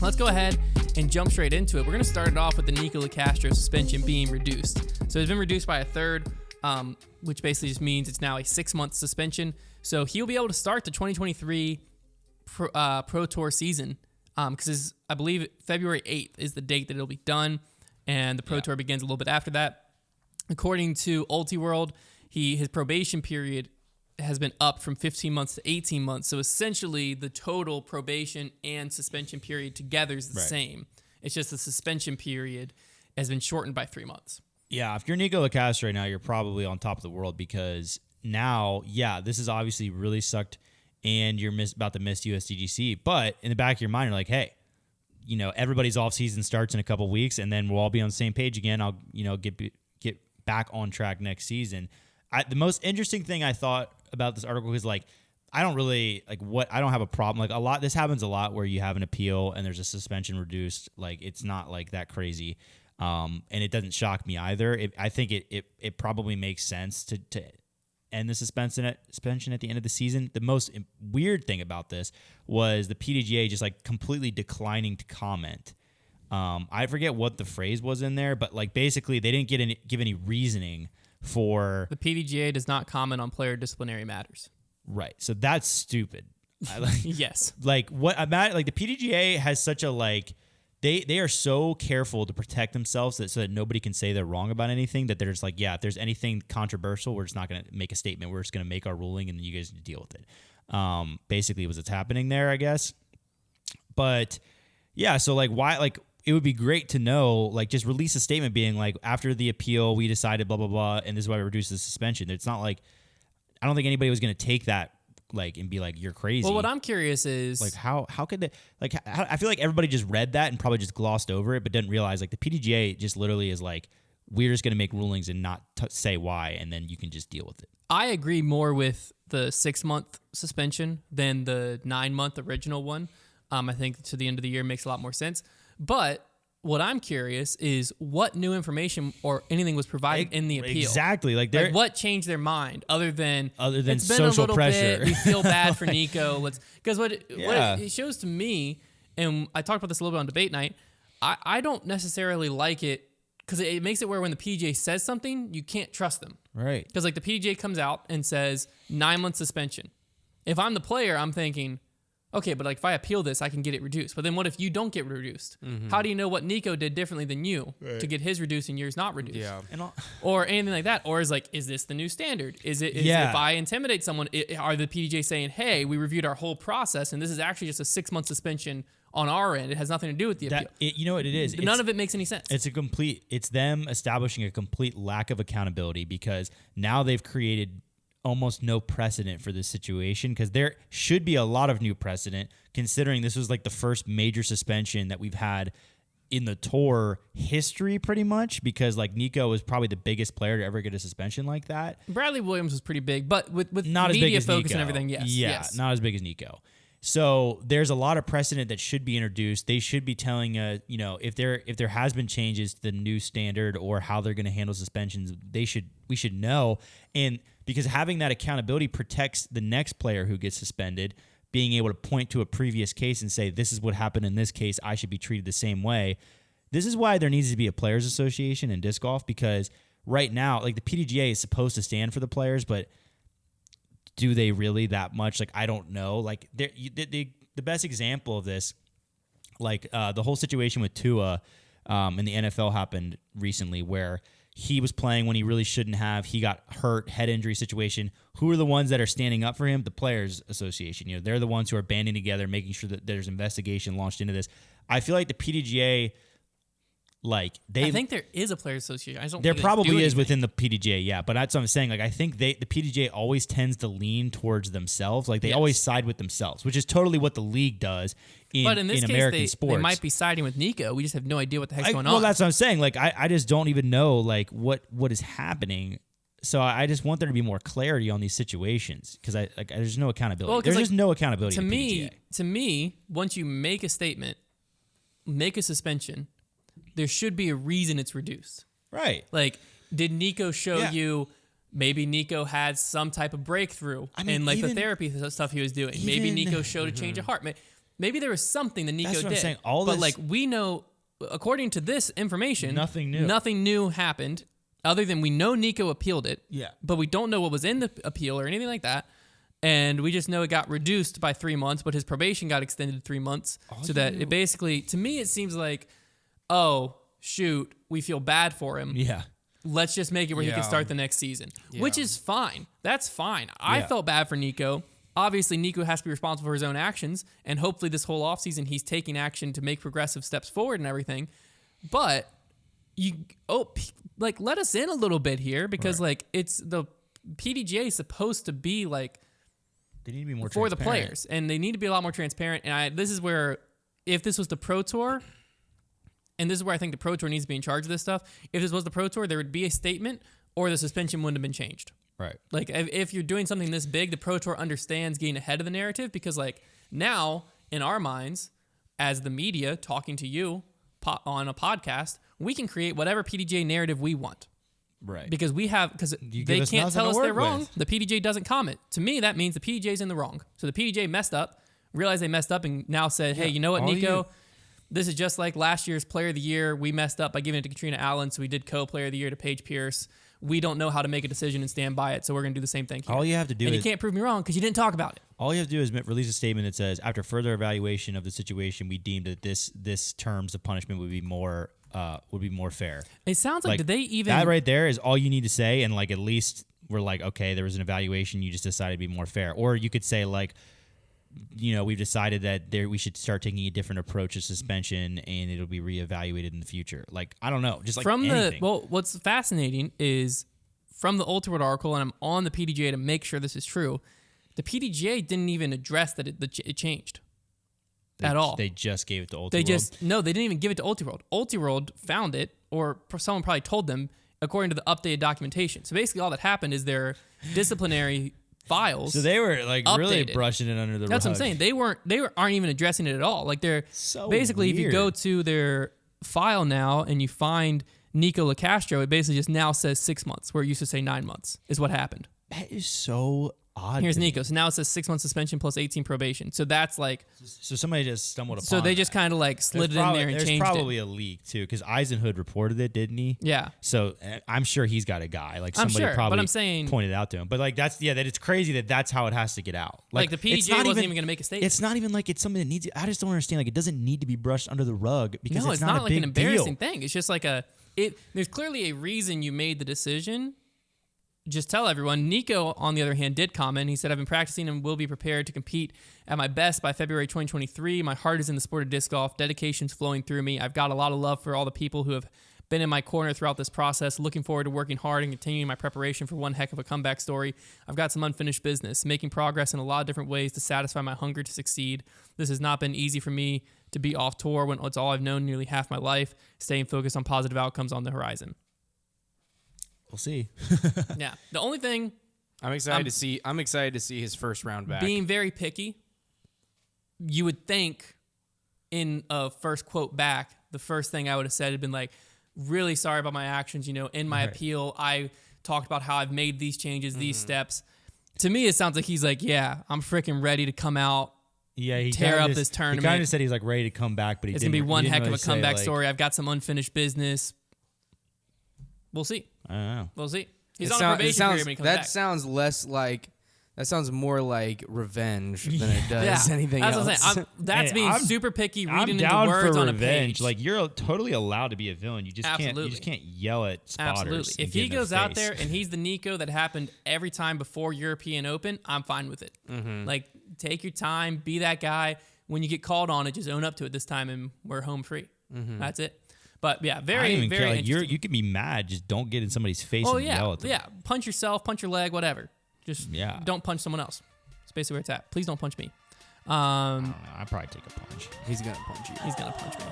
let's go ahead and jump straight into it. We're going to start it off with the Nikola Castro suspension being reduced. So it's been reduced by a third, which basically just means it's now a 6-month suspension. So he'll be able to start the 2023 Pro Tour season because I believe February 8th is the date that it'll be done, and the Pro Tour begins a little bit after that. According to Ultiworld, his probation period has been up from 15 months to 18 months. So essentially, the total probation and suspension period together is the same. It's just the suspension period has been shortened by 3 months. Yeah, if you're Nikola Castro right now, you're probably on top of the world because now, this is obviously really sucked and you're about to miss USDGC. But in the back of your mind, you're like, hey, everybody's off season starts in a couple weeks and then we'll all be on the same page again. I'll, get back on track next season. The most interesting thing I thought about this article is I don't have a problem. This happens a lot where you have an appeal and there's a suspension reduced. It's not that crazy. And it doesn't shock me either. I think it probably makes sense to end the suspension at the end of the season. The most weird thing about this was the PDGA just completely declining to comment. I forget what the phrase was in there, but basically they didn't give any reasoning for the PDGA does not comment on player disciplinary matters. Right. So that's stupid. Yes. The PDGA has such a they are so careful to protect themselves so that nobody can say they're wrong about anything that they're just if there's anything controversial, we're just not going to make a statement. We're just going to make our ruling and then you guys need to deal with it. Basically what's happening there, I guess. But yeah, so why it would be great to know, just release a statement being after the appeal, we decided blah, blah, blah, and this is why we reduced the suspension. It's not I don't think anybody was going to take that and be you're crazy. Well, what I'm curious is how could they I feel like everybody just read that and probably just glossed over it, but didn't realize the PDGA just literally is we're just going to make rulings and not say why, and then you can just deal with it. I agree more with the 6-month suspension than the 9-month original one. I think to the end of the year makes a lot more sense. But what I'm curious is what new information or anything was provided in the appeal. Exactly. What changed their mind other than it's been social a little pressure. Bit, we feel bad for Nico. Because what it shows to me, and I talked about this a little bit on debate night, I don't necessarily like it because it makes it where when the PDGA says something, you can't trust them. Right. Because the PDGA comes out and says 9-month suspension. If I'm the player, I'm thinking, okay, but if I appeal this, I can get it reduced. But then what if you don't get reduced? Mm-hmm. How do you know what Nico did differently than you to get his reduced and yours not reduced? Yeah. Or anything like that. Or is this the new standard? Is if I intimidate someone, are the PDGA saying, hey, we reviewed our whole process and this is actually just a 6-month suspension on our end. It has nothing to do with the appeal. You know what it is? None of it makes any sense. It's them establishing a complete lack of accountability because now they've created almost no precedent for this situation because there should be a lot of new precedent considering this was the first major suspension that we've had in the tour history pretty much because Nico was probably the biggest player to ever get a suspension like that. Bradley Williams was pretty big, but with not media as big focus as Nico. and everything, yes. Yeah, yes. Not as big as Nico. So there's a lot of precedent that should be introduced. They should be telling if there has been changes to the new standard or how they're going to handle suspensions, we should know. And because having that accountability protects the next player who gets suspended, being able to point to a previous case and say, this is what happened in this case, I should be treated the same way. This is why there needs to be a players association in disc golf because right now, the PDGA is supposed to stand for the players, but do they really that much? I don't know. The best example of this, the whole situation with Tua in the NFL happened recently where he was playing when he really shouldn't have. He got hurt, head injury situation. Who are the ones that are standing up for him? The Players Association. They're the ones who are banding together, making sure that there's investigation launched into this. I feel like the PDGA, I think there is a Players Association. I don't. There think probably is within the PDGA, yeah. But that's what I'm saying. I think the PDGA always tends to lean towards themselves. They always side with themselves, which is totally what the league does but in this case, American sports. They might be siding with Nico. We just have no idea what the heck's going on. Well, that's what I'm saying. I just don't even know what is happening. So I just want there to be more clarity on these situations because there's no accountability. Well, there's just no accountability. To me, once you make a statement, make a suspension, there should be a reason it's reduced. Right. Did Nico show you? Maybe Nico had some type of breakthrough in the therapy stuff he was doing. Maybe Nico showed a change of heart. maybe there was something that Nikko That's what did. I'm saying. But like we know, according to this information, Nothing new. Nothing new happened, other than we know Nikko appealed it. Yeah. But we don't know what was in the appeal or anything like that. And we just know it got reduced by 3 months, but his probation got extended 3 months. So that it basically, to me, it seems like, oh, shoot, we feel bad for him. Yeah. Let's just make it where he can start the next season, which is fine. That's fine. I felt bad for Nikko. Obviously, Nikko has to be responsible for his own actions, and hopefully this whole offseason he's taking action to make progressive steps forward and everything. But let us in a little bit here because like it's the PDGA is supposed to be like they need to be more for the players, and they need to be a lot more transparent. And this is where, if this was the Pro Tour, and this is where I think the Pro Tour needs to be in charge of this stuff. If this was the Pro Tour, there would be a statement, or the suspension wouldn't have been changed. Right. Like if you're doing something this big, the Pro Tour understands getting ahead of the narrative because like now in our minds, as the media talking to you on a podcast, we can create whatever PDGA narrative we want. Right. Because they can't tell us they're wrong. The PDGA doesn't comment. To me, that means the PDGA is in the wrong. So the PDGA messed up, realized they messed up, and now said, hey, you know what, Nikko? This is just like last year's Player of the Year. We messed up by giving it to Katrina Allen, so we did co-Player of the Year to Paige Pierce. We don't know how to make a decision and stand by it, so we're going to do the same thing here. All you have to do you can't prove me wrong because you didn't talk about it. All you have to do is release a statement that says, after further evaluation of the situation, we deemed that this terms of punishment would be more fair. It sounds like did they even that right there is all you need to say, and like at least we're like, okay, there was an evaluation, you just decided to be more fair. Or you could say like, we've decided that we should start taking a different approach to suspension, and it'll be reevaluated in the future. Like I don't know, just like anything. What's fascinating is from the Ultra World article, and I'm on the PDGA to make sure this is true. The PDGA didn't even address that it changed. At all. They just gave it to Ultra World? No, they didn't even give it to Ultra World. Ultra World found it, or someone probably told them, according to the updated documentation. So basically all that happened is their disciplinary files. So they were like updated. Really brushing it under the rug. That's what I'm saying. They aren't even addressing it at all. Like they're so basically weird. If you go to their file now and you find Nikola Castro, it basically just now says 6 months, where it used to say 9 months is what happened. That is so odd. Here's Nikko. So now it says 6 months suspension plus 18 probation. So that's like. So somebody just stumbled upon. So they just kind of like slid it in there and changed it. There's probably a leak too, because Eisenhood reported it, didn't he? Yeah. So I'm sure he's got a guy. Like somebody probably but I'm saying, pointed out to him. But like that it's crazy that's how it has to get out. Like the PDGA wasn't even going to make a statement. It's not even like it's something that needs. I just don't understand. Like it doesn't need to be brushed under the rug because it's not a like big an embarrassing deal. thing. It's just like there's clearly a reason you made the decision. Just tell everyone. Nikko, on the other hand, did comment. He said, I've been practicing and will be prepared to compete at my best by February 2023. My heart is in the sport of disc golf. Dedication's flowing through me. I've got a lot of love for all the people who have been in my corner throughout this process. Looking forward to working hard and continuing my preparation for one heck of a comeback story. I've got some unfinished business, making progress in a lot of different ways to satisfy my hunger to succeed. This has not been easy for me to be off tour when it's all I've known nearly half my life. Staying focused on positive outcomes on the horizon. We'll see. Yeah. The only thing I'm excited to see his first round back. Being very picky, you would think in a first quote back, the first thing I would have said had been like, really sorry about my actions. In my appeal, I talked about how I've made these changes, these steps. To me, it sounds like he's like, yeah, I'm freaking ready to come out. Yeah, he tear up this tournament. He kind of said he's like ready to come back, but it's going to be one heck of a comeback story. I've got some unfinished business. We'll see. I don't know. We'll see. He's on a probation period when he comes back. That sounds more like revenge than it does anything else. That's what I'm saying. That's being super picky, reading I'm down into words for on a revenge. page. Like you're totally allowed to be a villain. You just can't yell at spotters. Absolutely. If he goes out there and he's the Nikko that happened every time before European Open, I'm fine with it. Mm-hmm. Like take your time, be that guy. When you get called on it, just own up to it this time, and we're home free. Mm-hmm. That's it. But yeah, very like, interesting. you can be mad, just don't get in somebody's face and yell at them. Yeah, punch yourself, punch your leg, whatever. Just don't punch someone else. That's basically where it's at. Please don't punch me. I'd probably take a punch. He's gonna punch you. He's gonna punch me.